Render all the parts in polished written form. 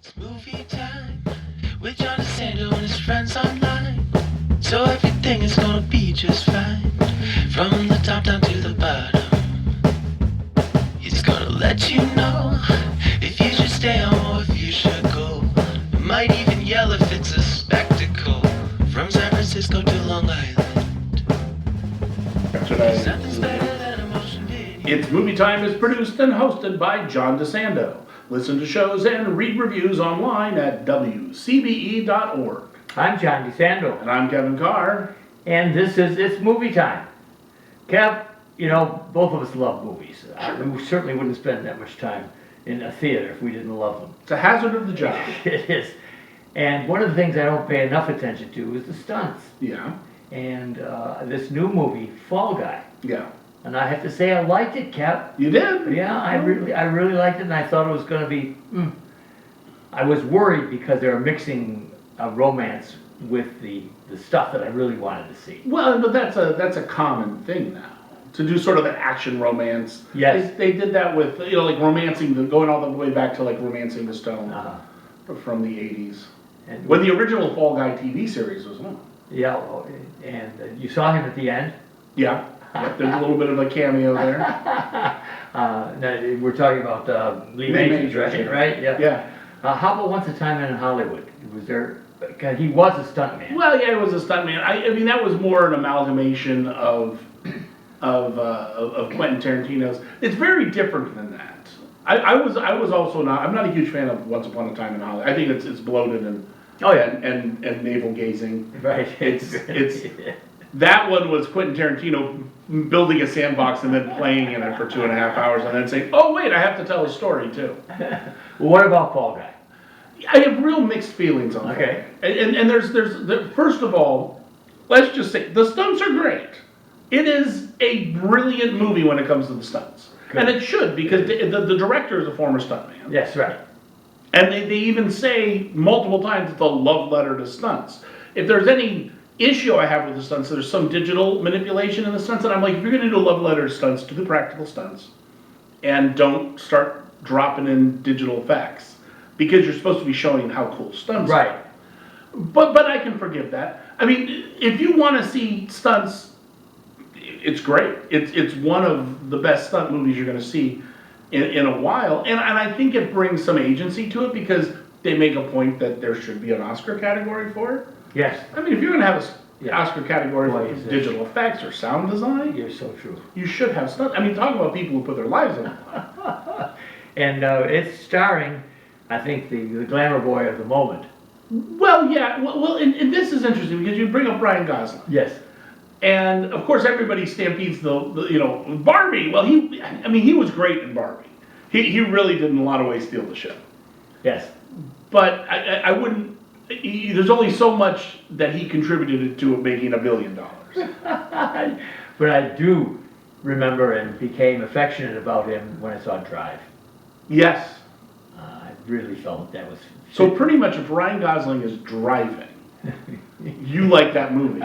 It's movie time with John DeSando and his friends online. So everything is gonna be just fine. From the top down to the bottom. He's gonna let you know if you should stay home or if you should go. Might even yell if it's a spectacle. From San Francisco to Long Island. Nothing's better than a motion video. It's Movie Time is produced and hosted by John DeSando. Listen to shows and read reviews online at WCBE.org. I'm John DeSando. And I'm Keivn Carr. And it's movie time. Kev, you know, both of us love movies. We certainly wouldn't spend that much time in a theater if we didn't love them. It's a hazard of the job. It is. And one of the things I don't pay enough attention to is the stunts. Yeah. And this new movie, Fall Guy. Yeah. And I have to say I liked it, Kev. You did? Yeah, I really liked it, and I thought it was going to be. I was worried because they were mixing romance with the stuff that I really wanted to see. Well, but that's a common thing now. To do sort of an action romance. Yes. They did that with, you know, like going all the way back to like Romancing the Stone from the 80s. And when the original Fall Guy TV series was on. Yeah, and you saw him at the end? Yeah. There's a little bit of a cameo there. We're talking about Lee Majors, right? Yeah. Yeah. How about Once a Time in Hollywood? Was there? He was a stuntman. Well, yeah, he was a stuntman. I mean, that was more an amalgamation of Quentin Tarantino's. It's very different than that. I was also not. I'm not a huge fan of Once Upon a Time in Hollywood. I think it's bloated and and navel gazing. Right. It's that one was Quentin Tarantino building a sandbox and then playing in it for 2.5 hours and then saying, "Oh wait, I have to tell a story too." Well, what about Fall Guy? I have real mixed feelings on that. Okay. And there's first of all, let's just say the stunts are great. It is a brilliant movie when it comes to the stunts. Good. And it should, because the director is a former stuntman. Yes, right. And they even say multiple times it's a love letter to stunts. If there's any issue I have with the stunts, there's some digital manipulation in the stunts, and I'm like, if you're going to do a love letter to stunts, do the practical stunts. And don't start dropping in digital effects. Because you're supposed to be showing how cool stunts are. Right. But I can forgive that. I mean, if you want to see stunts, it's great. It's one of the best stunt movies you're going to see in a while. And I think it brings some agency to it because they make a point that there should be an Oscar category for it. Yes. I mean, if you're going to have an Oscar category for digital effects or sound design, you're so true. You should have stunts. I mean, talk about people who put their lives on it. And it's starring, I think, the glamour boy of the moment. Well, yeah. Well, and this is interesting because you bring up Ryan Gosling. Yes. And of course, everybody stampedes the Barbie. Well, he was great in Barbie. He really did in a lot of ways steal the show. Yes. But I wouldn't. There's only so much that he contributed to it making $1 billion. But I do remember and became affectionate about him when I saw Drive. Yes. I really felt that was. So pretty much, if Ryan Gosling is driving, you like that movie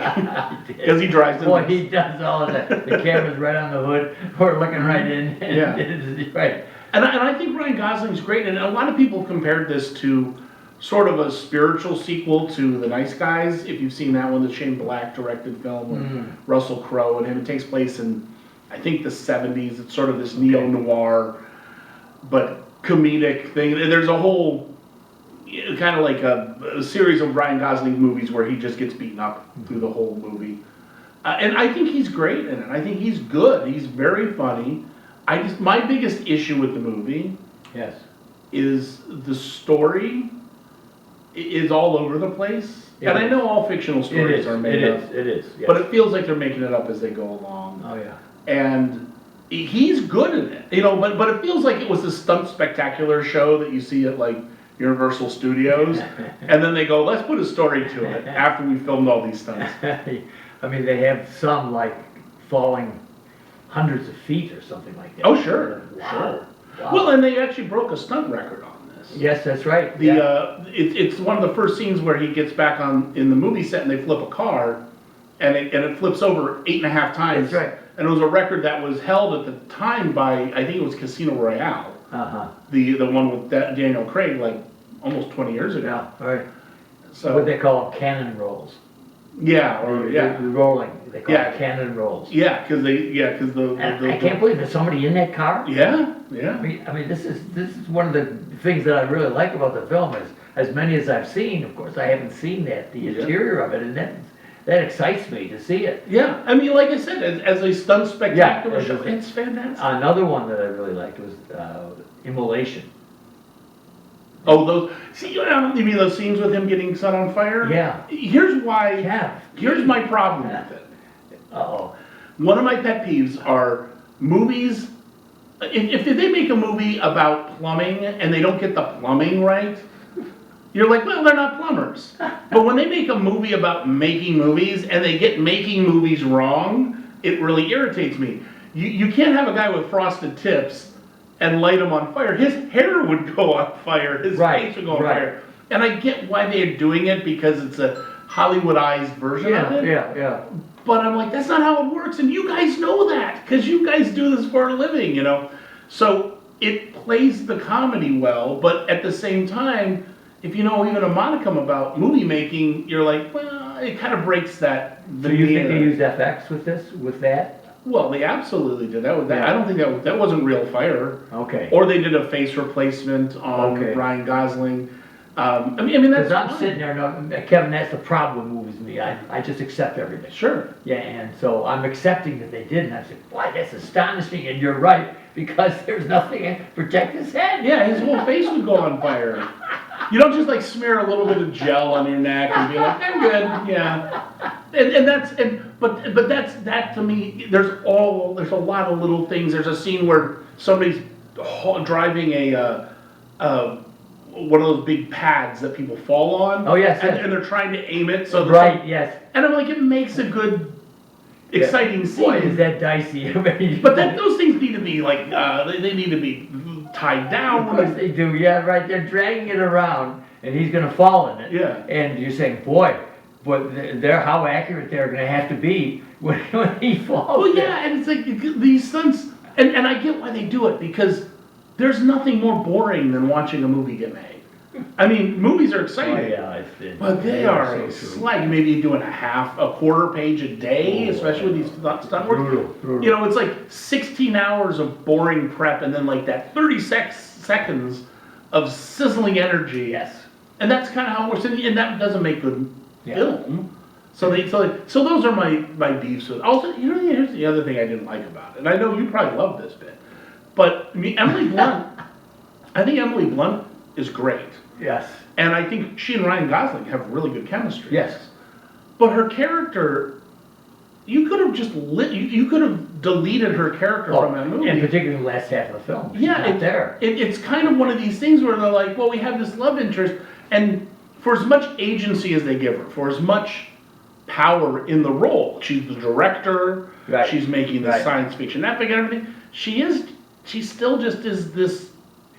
because he drives in. Boy, he does all of that. The camera's right on the hood. We're looking right in. And right. And I think Ryan Gosling's great. And a lot of people have compared this to sort of a spiritual sequel to The Nice Guys. If you've seen that one, the Shane Black directed film with Russell Crowe and him. It takes place in, I think, the 70s. It's sort of this neo-noir, but comedic thing. There's a whole kind of like a series of Ryan Gosling movies where he just gets beaten up through the whole movie. And I think he's great in it. I think he's good. He's very funny. My biggest issue with the movie is the story is all over the place. And I know all fictional stories are made up. It is. Yes. But it feels like they're making it up as they go along. Oh, yeah. And he's good in it. But it feels like it was this stunt spectacular show that you see at like Universal Studios. And then they go, let's put a story to it after we filmed all these stunts. I mean, they have some like falling hundreds of feet or something like that. Oh, sure. Wow. Sure. Wow. Well, and they actually broke a stunt record on this. Yes, that's right. It's one of the first scenes where he gets back in the movie set and they flip a car, and it flips over 8.5 times. That's right. And it was a record that was held at the time by, I think it was Casino Royale. The one with Daniel Craig, like almost 20 years ago. Yeah, right. So What they call them, cannon rolls. yeah, or yeah, The rolling, they call Yeah. it cannon rolls. yeah, because And I can't believe there's somebody in that car. Yeah, I yeah. mean, this is one of the things that I really like about the film is, as many as I've seen, of course, I haven't seen the Yeah. interior of it, and that excits me to see it. Yeah, I mean, like I said, as a stunt spectacular Yeah, show, it's fantastic. Another one that I really liked was Immolation. Oh, those, see, you mean those scenes with him getting set on fire? Yeah. Here's why, Yeah. here's my problem Yeah. with it. Uh-oh. One of my pet peeves are movies, if they make a movie about plumbing and they don't get the plumbing right, you're like, well, they're not plumbers. But when they make a movie about making movies and they get making movies wrong, it really irritates me. You can't have a guy with frosted tips and light him on fire. His hair would go on fire, his face would go on fire. And I get why they're doing it because it's a Hollywoodized version of it. Yeah. But I'm like, that's not how it works, and you guys know that, because you guys do this for a living, you know? So it plays the comedy well, but at the same time, if you know even a modicum about movie making, you're like, well, it kind of breaks that So you think they veneer. used FX with that? Well, they absolutely did. That Yeah. I don't think that wasn't real fire. Okay. Or they did a face replacement on Okay. Ryan Gosling. I mean that's Because I'm fine. sitting there, Kevin, that's the problem with movies, me. I just accept everything. Sure. Yeah, and so I'm accepting that they did, and I said, boy, that's astonishing, and you're right, because there's nothing to protect his head. Yeah, his whole face would go on fire. You don't just like smear a little bit of gel on your neck and be like, I'm good, yeah. But that to me, there's a lot of little things. There's a scene where somebody's driving one of those big pads that people fall on. Oh, yes, And, yes. and they're trying to aim it so Right, yes. and I'm like, it makes a good, exciting scene. Boy, is that dicey. But those things need to be like, they need to be tied down. Of course they do, yeah, right, they're dragging it around, and he's gonna fall in it. Yeah. And you're saying, boy, but how accurate they're gonna have to be when he falls. Well, yeah, and it's like these stunts, and I get why they do it, because there's nothing more boring than watching a movie get made. I mean, movies are Oh, exciting, yeah, but they are so a true. slug. Maybe doing a quarter page a day, especially with these stunt work. Brutal. You know, it's like 16 hours of boring prep, and then like that 36 seconds of sizzling energy. Yes. And that's kind of how it works, and that doesn't make good Yeah. film. So those are my beefs with. Also, here's the other thing I didn't like about it, and I know you probably love this bit, but I mean, Emily Blunt. I think Emily Blunt is great, Yes. and I think she and Ryan Gosling have really good chemistry. Yes. But her character, you could have just you could have deleted her character from that movie. And particularly the last half of the film. She's Yeah, not there. It's kind of one of these things where they're like, well, we have this love interest, and for as much agency as they give her, for as much power in the role, she's the director, Right. she's making the Right. science fiction epic and everything. She still just is this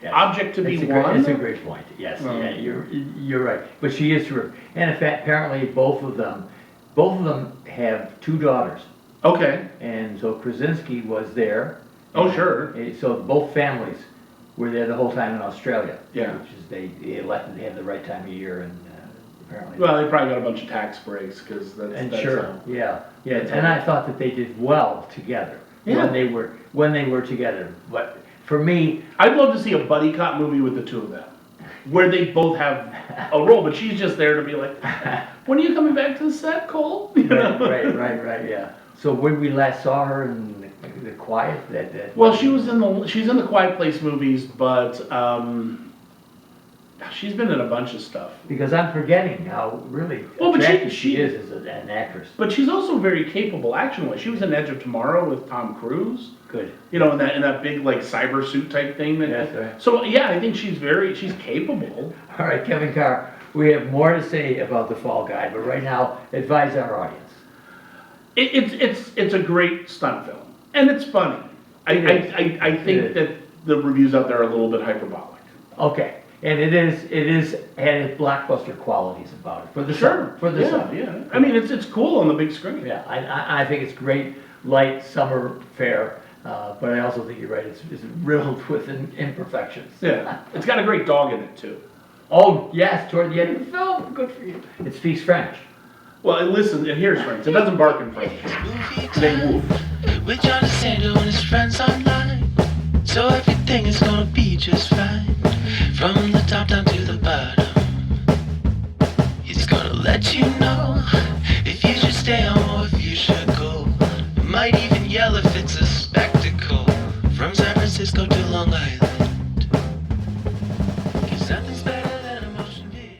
Yes. object to be It's won. It's a great point. Yes, yeah, you're right. But she is true. And in fact, apparently both of them have 2 daughters. Okay. And so Krasinski was there. Oh, sure. So both families were there the whole time in Australia. Yeah. Which is they elected to have the right time of year, and apparently. Well, they probably got a bunch of tax breaks because that's And that's sure, yeah. that's And how- I thought that they did well together Yeah. when they were together. But for me, I'd love to see a buddy cop movie with the two of them, where they both have a role, but she's just there to be like, when are you coming back to the set, Cole? You know? right, yeah. So when we last saw her in the Quiet, Well, she's in the Quiet Place movies, but she's been in a bunch of stuff. because I'm forgetting how really Well, but attractive she she is as an actress. But she's also very capable action-wise. She was in Edge of Tomorrow with Tom Cruise. Good. You know, in that big like cyber suit type thing. Yes, right. So yeah, I think she's capable. All right, Keivn Carr, we have more to say about The Fall Guy, but right now, advise our audience. It's a great stunt film, and it's funny. I think that the reviews out there are a little bit hyperbolic. Okay, and it is had its blockbuster qualities about it for the summer. For the summer. Yeah. I mean, it's cool on the big screen. Yeah, I think it's great, light summer fare, but I also think you're right, it's riddled with imperfections. Yeah. It's got a great dog in it too. Oh, yes, toward the end of the film. Good for you. It speaks French. Well, listen, and here's French. It doesn't bark in French. They move. With John DeSando and his friends online. So everything is gonna be just fine. From the top down to the bottom. He's gonna let you know if you should stay home or if you should go. Might even yell if it's a spectacle. From San Francisco to Long Island.